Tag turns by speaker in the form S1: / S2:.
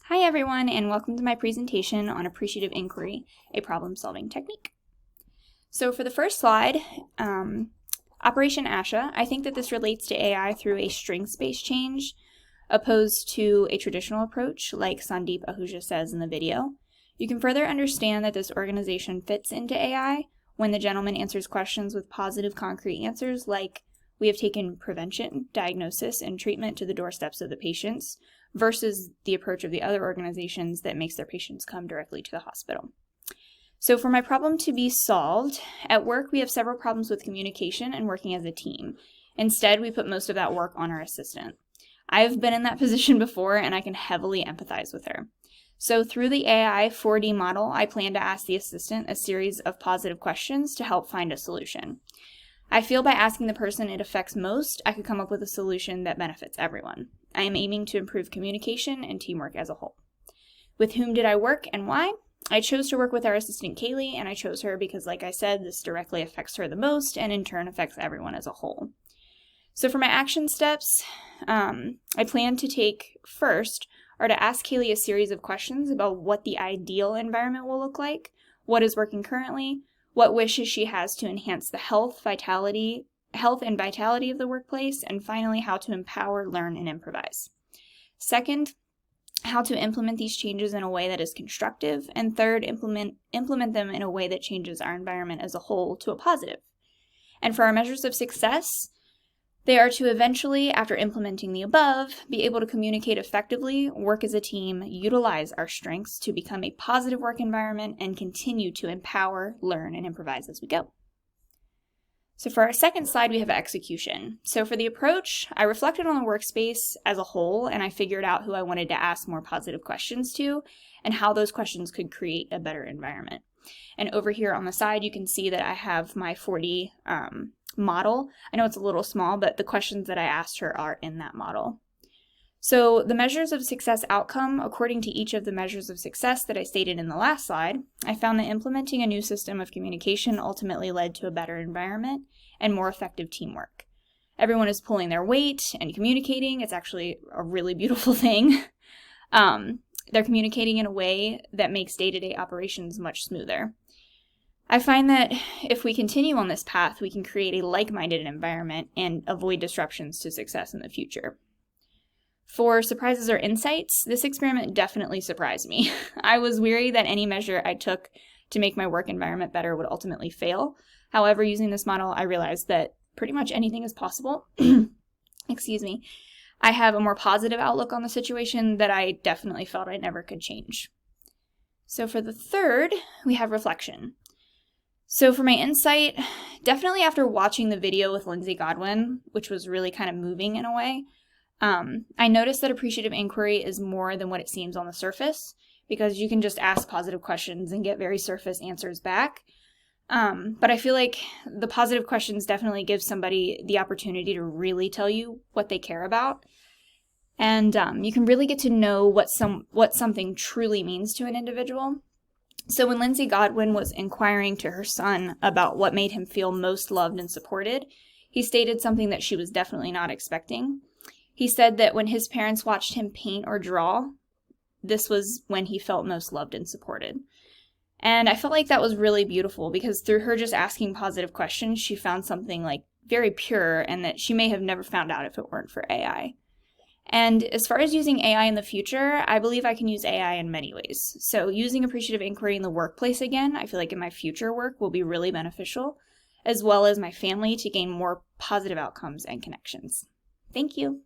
S1: Hi everyone, and welcome to my presentation on appreciative inquiry, a problem-solving technique. So for the first slide, Operation Asha, I think that this relates to AI through a string-space change, opposed to a traditional approach like Sandeep Ahuja says in the video. You can further understand that this organization fits into AI when the gentleman answers questions with positive concrete answers like, we have taken prevention, diagnosis, and treatment to the doorsteps of the patients, versus the approach of the other organizations that makes their patients come directly to the hospital. So for my problem to be solved, at work we have several problems with communication and working as a team. Instead, we put most of that work on our assistant. I have been in that position before and I can heavily empathize with her. So through the AI 4D model, I plan to ask the assistant a series of positive questions to help find a solution. I feel by asking the person it affects most, I could come up with a solution that benefits everyone. I am aiming to improve communication and teamwork as a whole. With whom did I work and why? I chose to work with our assistant Kaylee, and I chose her because, like I said, this directly affects her the most and in turn affects everyone as a whole. So for my action steps, I plan to take first are to ask Kaylee a series of questions about what the ideal environment will look like, what is working currently, what wishes she has to enhance the health and vitality of the workplace, and finally, how to empower, learn, and improvise. Second, how to implement these changes in a way that is constructive, and third, implement them in a way that changes our environment as a whole to a positive. And for our measures of success, they are to eventually, after implementing the above, be able to communicate effectively, work as a team, utilize our strengths to become a positive work environment, and continue to empower, learn, and improvise as we go. So for our second slide, we have execution. So for the approach, I reflected on the workspace as a whole, and I figured out who I wanted to ask more positive questions to, and how those questions could create a better environment. And over here on the side, you can see that I have my 4D model. I know it's a little small, but the questions that I asked her are in that model. So the measures of success outcome, according to each of the measures of success that I stated in the last slide, I found that implementing a new system of communication ultimately led to a better environment and more effective teamwork. Everyone is pulling their weight and communicating. It's actually a really beautiful thing. They're communicating in a way that makes day-to-day operations much smoother. I find that if we continue on this path, we can create a like-minded environment and avoid disruptions to success in the future. For surprises or insights, this experiment definitely surprised me. I was weary that any measure I took to make my work environment better would ultimately fail. However, using this model, I realized that pretty much anything is possible. Excuse me. I have a more positive outlook on the situation that I definitely felt I never could change. So for the third, we have reflection. So for my insight, definitely after watching the video with Lindsay Godwin, which was really kind of moving in a way, I noticed that appreciative inquiry is more than what it seems on the surface, because you can just ask positive questions and get very surface answers back. But I feel like the positive questions definitely give somebody the opportunity to really tell you what they care about. And you can really get to know what something truly means to an individual. So when Lindsay Godwin was inquiring to her son about what made him feel most loved and supported, he stated something that she was definitely not expecting. He said that when his parents watched him paint or draw, this was when he felt most loved and supported. And I felt like that was really beautiful because through her just asking positive questions, she found something like very pure and that she may have never found out if it weren't for AI. And as far as using AI in the future, I believe I can use AI in many ways. So using appreciative inquiry in the workplace again, I feel like in my future work will be really beneficial, as well as my family to gain more positive outcomes and connections. Thank you.